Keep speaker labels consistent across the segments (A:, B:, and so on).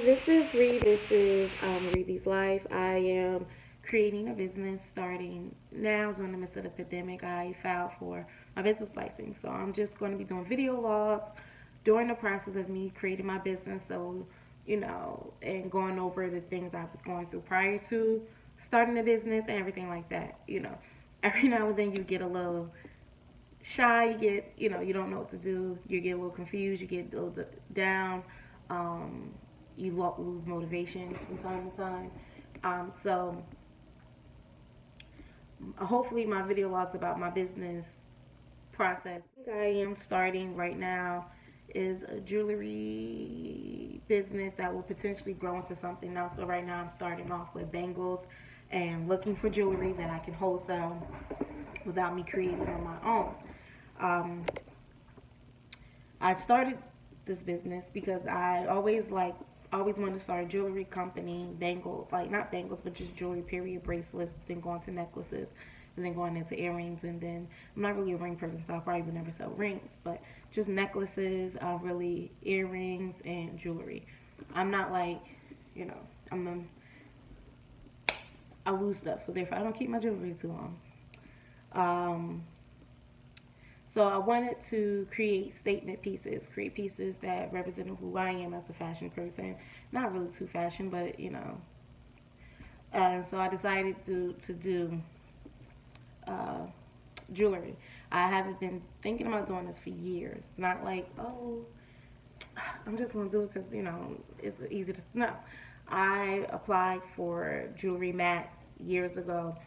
A: this is Rebe. This is Rebe's Life. I am creating a business starting now during the midst of the pandemic. I filed for my business license. So I'm just going to be doing video logs during the process of me creating my business. So, and going over the things I was going through prior to starting the business and everything like that. Every now and then you get a little shy, you don't know what to do, you get a little confused, you get a little down, um, you lose motivation from time to time. So hopefully my video logs about my business process I am starting right now is a jewelry business that will potentially grow into something else. But right now I'm starting off with bangles and looking for jewelry that I can wholesale without me creating on my own. Um, I started this business because I always wanted to start a jewelry company, bangles, like not bangles, but just jewelry, period, bracelets, then going to necklaces, and then going into earrings, and then I'm not really a ring person, so I probably would never sell rings, but just necklaces, really earrings and jewelry. I'm not like, you know, I'm I lose stuff, so therefore I don't keep my jewelry too long. Um, So I wanted to create statement pieces, create pieces that represent who I am as a fashion person. Not really too fashion, but so I decided to do uh, jewelry. I haven't been thinking about doing this for years. Not like, oh, I'm just gonna do it because it's easy to. No, I applied for jewelry mats years ago.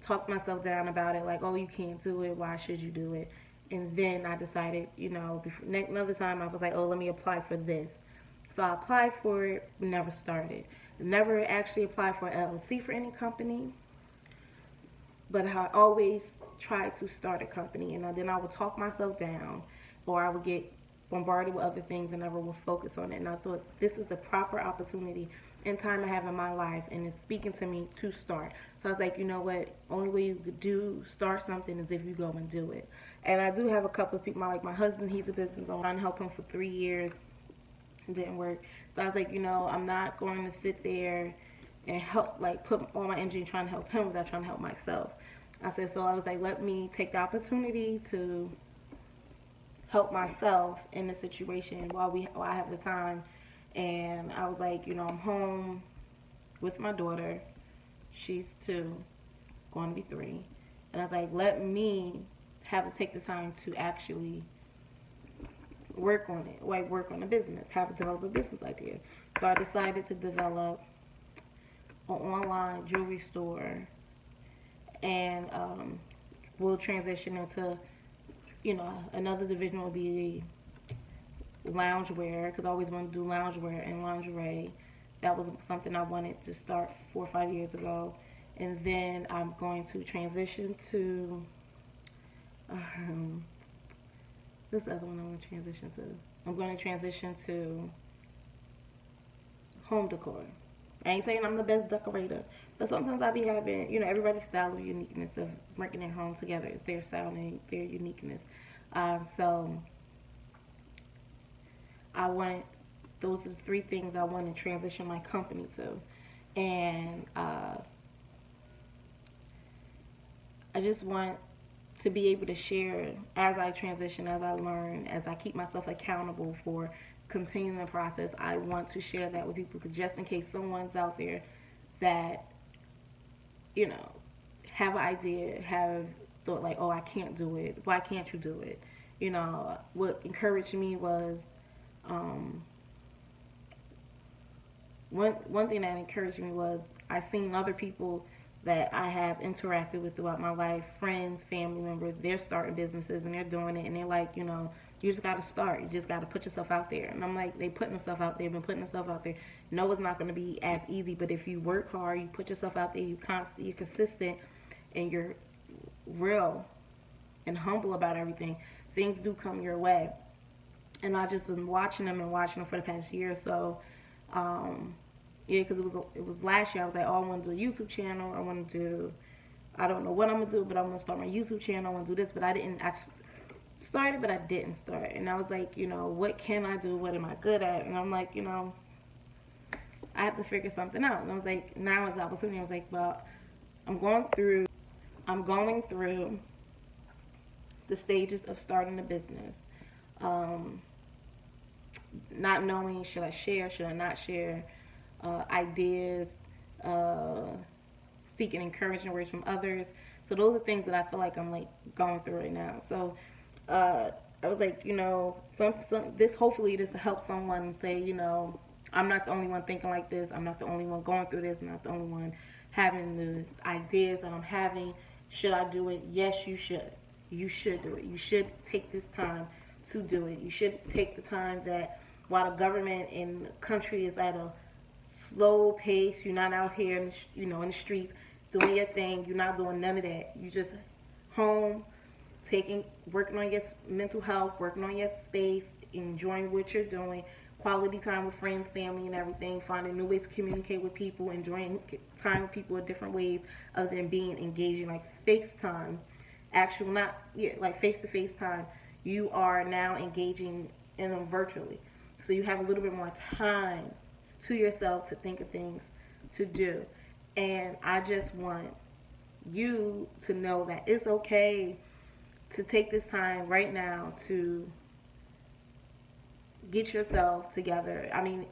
A: Talked myself down about it, like, oh, you can't do it. Why should you do it? And then I decided, another time I was like, oh, let me apply for this. So I applied for it, never started. Never actually applied for LLC for any company, but I always tried to start a company, and then I would talk myself down, or I would get bombarded with other things and never would focus on it. And I thought this is the proper opportunity and time I have in my life, and it's speaking to me to start. So I was like, you know what? Only way you could start something is if you go and do it. And I do have a couple of people, like my husband, he's a business owner. I helped him for 3 years. It didn't work. So I was like, I'm not going to sit there and help, like, put all my energy trying to help him without trying to help myself. I said, so I was like, let me take the opportunity to help myself in the situation while I have the time. And I was like, I'm home with my daughter. She's 2, going to be 3. And I was like, let me have to take the time to actually work on it, like work on a business, have to develop a business idea. So I decided to develop an online jewelry store, and we'll transition into, another division will be loungewear, because I always wanted to do loungewear and lingerie. That was something I wanted to start 4 or 5 years ago. And then I'm going to transition to um, this other one I want to transition to. I'm going to transition to home decor. I ain't saying I'm the best decorator, but sometimes I be having, everybody's style of uniqueness of bringing their home together. It's their style and their uniqueness. So I want, those are the 3 things I want to transition my company to. And I just want to be able to share as I transition, as I learn, as I keep myself accountable for continuing the process. I want to share that with people, because just in case someone's out there that, you know, have an idea, have thought like, oh, I can't do it. Why can't you do it? What encouraged me was um, one thing that encouraged me was I seen other people that I have interacted with throughout my life, friends, family members, they're starting businesses and they're doing it, and they're like, you just got to start. You just got to put yourself out there. And I'm like, they putting themselves out there, been putting themselves out there. No, it's not going to be as easy, but if you work hard, you put yourself out there, you're consistent, and you're real and humble about everything, things do come your way. And I just been watching them and watching them for the past year or so. Yeah, because it was last year. I was like, oh, I want to do a YouTube channel. I want to do, I don't know what I'm gonna do, but I'm gonna start my YouTube channel. I want to do this, but I didn't. I started, but I didn't start. And I was like, what can I do? What am I good at? And I'm like, I have to figure something out. And I was like, now is the opportunity. I was like, well, I'm going through the stages of starting a business. Um, Not knowing, should I share, should I not share, ideas, uh, seeking encouragement words from others. So those are things that I feel like I'm like going through right now. So uh, I was like, this hopefully this to help someone say, I'm not the only one thinking like this. I'm not the only one going through this. I'm not the only one having the ideas that I'm having. Should I do it? Yes, you should. You should do it. You should take this time to do it. You should take the time that while the government and the country is at a slow pace, you're not out here in the streets doing your thing. You're not doing none of that. You just home, working on your mental health, working on your space, enjoying what you're doing, quality time with friends, family, and everything, finding new ways to communicate with people, enjoying time with people in different ways other than being engaging, like FaceTime, actual, not, yeah, like face-to-face time. You are now engaging in them virtually. So you have a little bit more time to yourself to think of things to do. And I just want you to know that it's okay to take this time right now to get yourself together. I mean,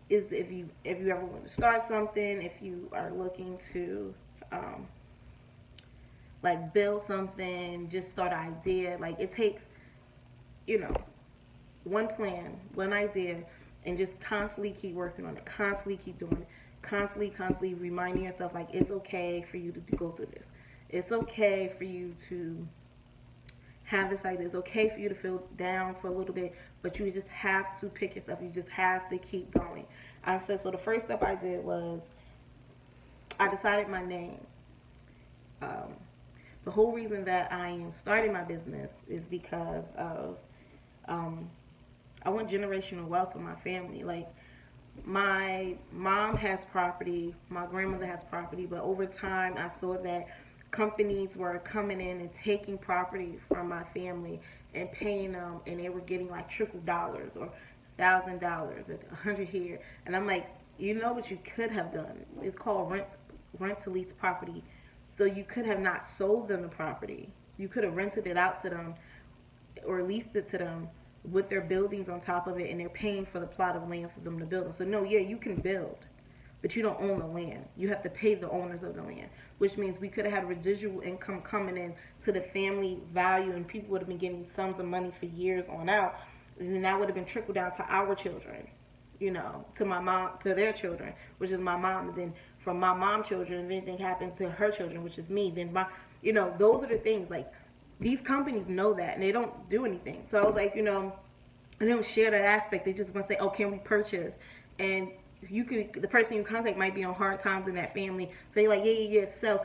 A: is if you ever want to start something, if you are looking to like build something, just start an idea. Like it takes, one plan, one idea, and just constantly keep working on it, constantly keep doing it, constantly reminding yourself like it's okay for you to go through this. It's okay for you to have this idea. It's okay for you to feel down for a little bit, but you just have to pick yourself. You just have to keep going. I said, so the first step I did was I decided my name. Um, the whole reason that I am starting my business is because of I want generational wealth for my family. Like my mom has property, my grandmother has property, but over time I saw that companies were coming in and taking property from my family and paying them, and they were getting like trickle dollars or $1,000 or 100 here. And I'm like, you know what you could have done? It's called rent to lease property. So you could have not sold them the property. You could have rented it out to them or leased it to them with their buildings on top of it, and they're paying for the plot of land for them to build them. So no, yeah, you can build, but you don't own the land. You have to pay the owners of the land, which means we could have had residual income coming in to the family value, and people would have been getting sums of money for years on out, and then that would have been trickled down to our children, to my mom, to their children, which is my mom, and then from my mom's children, if anything happens to her children, which is me, then those are the things, like, these companies know that, and they don't do anything. So I was like, they don't share that aspect. They just want to say, oh, can we purchase? And the person you contact might be on hard times in that family. So you're like, yeah, sell.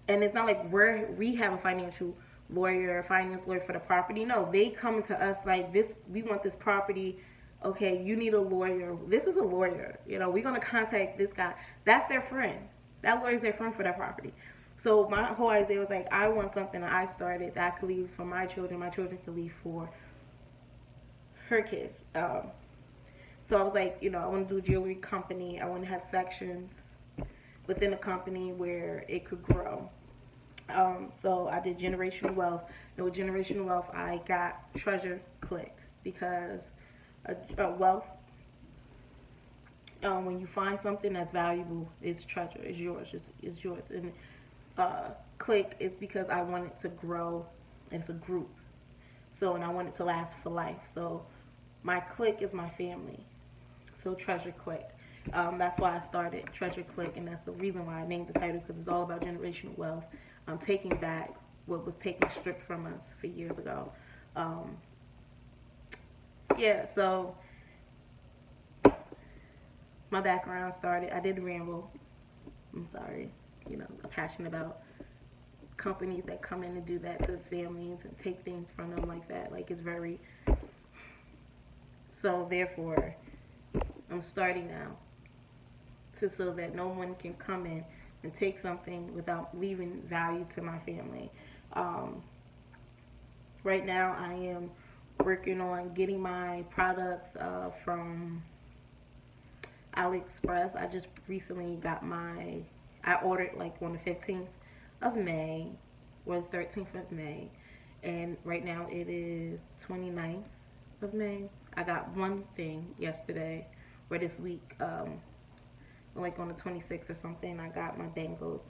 A: And it's not like we have a finance lawyer for the property. No, they come to us like this. We want this property. Okay, you need a lawyer. This is a lawyer. We're going to contact this guy. That's their friend. That lawyer's their friend for that property. So my whole idea was like, I want something that I started that I could leave for my children could leave for her kids. So I was like, I want to do a jewelry company. I want to have sections within a company where it could grow. So I did generational wealth. And with generational wealth, I got Treasure Click because wealth, when you find something that's valuable, it's treasure. It's yours. It's yours. And Click is because I want it to grow as a group. So, and I want it to last for life. So my clique is my family. So Treasure Click. That's why I started Treasure Click, and that's the reason why I named the title, because it's all about generational wealth. Taking back what was taken stripped from us for years ago. So my background started, I did ramble. I'm sorry. I'm passionate about companies that come in and do that to families and take things from them like that. Like, it's very... So, therefore, I'm starting now so that no one can come in and take something without leaving value to my family. Right now, I am working on getting my products from AliExpress. I just recently got I ordered like on the 15th of May or the 13th of May. And right now it is 29th of May. I got one thing yesterday or this week, like on the 26th or something. I got my bangles.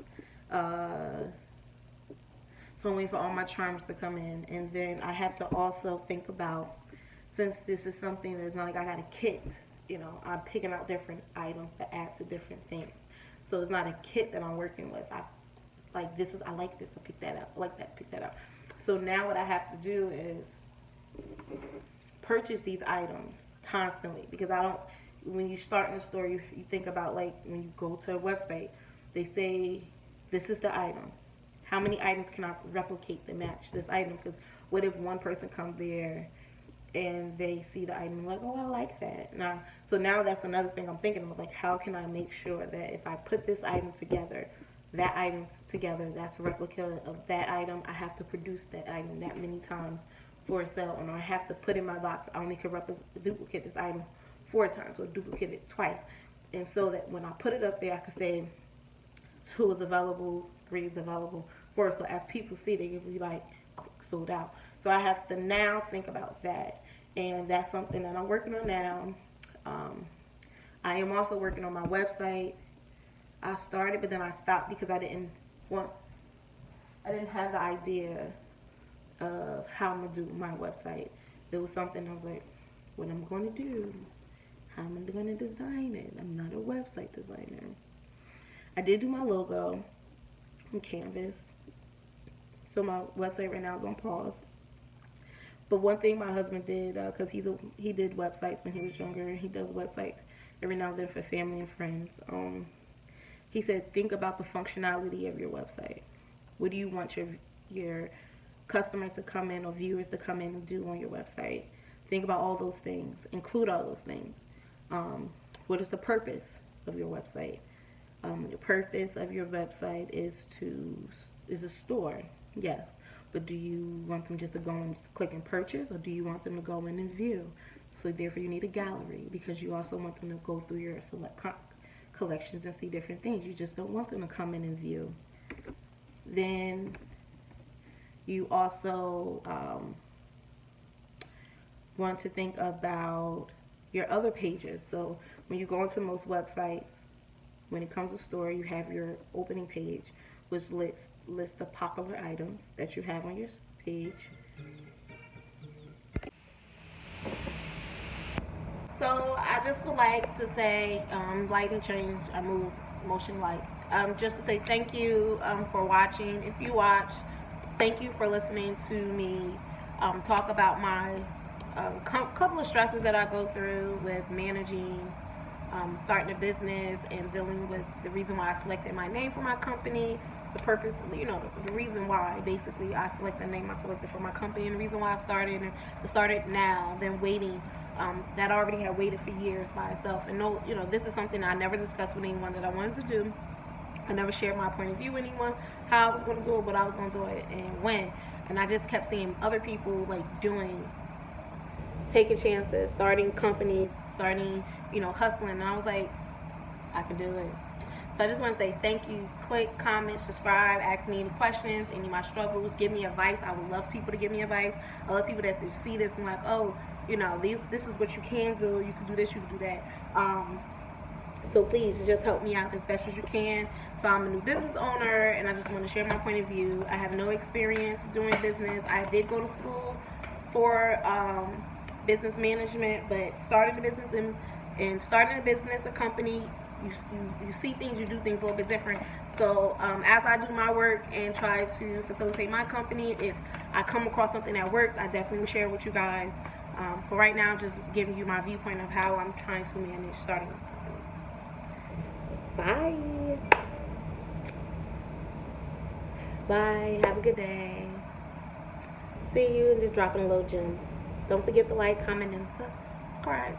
A: So I'm waiting for all my charms to come in. And then I have to also think about, since this is something that's not like I got a kit, I'm picking out different items to add to different things. So it's not a kit that I'm working with. I like this, I pick that up. I like that, pick that up. So now what I have to do is purchase these items constantly, because when you start in a store, you think about, like, when you go to a website, they say this is the item. How many items can I replicate to match this item? Because what if one person comes there and they see the item like, oh, I like that. So now that's another thing I'm thinking of, like, how can I make sure that if I put this item together, that item's together, that's a replica of that item. I have to produce that item that many times for a sale, and I have to put in my box, I only can duplicate this item 4 times or duplicate it twice. And so that when I put it up there, I can say 2 is available, 3 is available, 4. So as people see, they can be like, sold out. So I have to now think about that, and that's something that I'm working on now. I am also working on my website. I started, but then I stopped because I didn't have the idea of how I'm gonna do my website. It was something I was like, what I'm going to do, how am I going to design it? I'm not a website designer. I did do my logo on Canvas, so my website right now is on pause. But one thing my husband did, because he did websites when he was younger, and he does websites every now and then for family and friends. He said, think about the functionality of your website. What do you want your customers to come in or viewers to come in and do on your website? Think about all those things. Include all those things. What is the purpose of your website? The purpose of your website is a store, yes. But do you want them just to go and click and purchase, or do you want them to go in and view? So therefore you need a gallery, because you also want them to go through your select collections and see different things. You just don't want them to come in and view. Then you also want to think about your other pages. So when you go into most websites, when it comes to store, you have your opening page, which lists the popular items that you have on your page. So I just would like to say, lighting change, I moved motion light. Just to say thank you for watching. If you watched, thank you for listening to me talk about my couple of stresses that I go through with managing, starting a business, and dealing with the reason why I selected my name for my company, the purpose, the reason why basically I selected the name I selected for my company, and the reason why I started now than waiting. That already had waited for years by itself. And this is something I never discussed with anyone that I wanted to do. I never shared my point of view with anyone, how I was going to do it, what I was going to do it, and when. And I just kept seeing other people like taking chances, starting companies, hustling. And I was like, I can do it. So I just want to say thank you. Click, comment, subscribe, ask me any questions, any of my struggles, give me advice. I would love people to give me advice. I love people that see this and like, oh, this is what you can do. You can do this, you can do that. So please just help me out as best as you can. So I'm a new business owner, and I just want to share my point of view. I have no experience doing business. I did go to school for business management, but starting a business, a company, you see things, you do things a little bit different. So as I do my work and try to facilitate my company, if I come across something that works, I definitely will share with you guys. For right now, just giving you my viewpoint of how I'm trying to manage starting a company. Bye. Bye. Have a good day. See you, and just dropping a little gem. Don't forget to like, comment, and subscribe.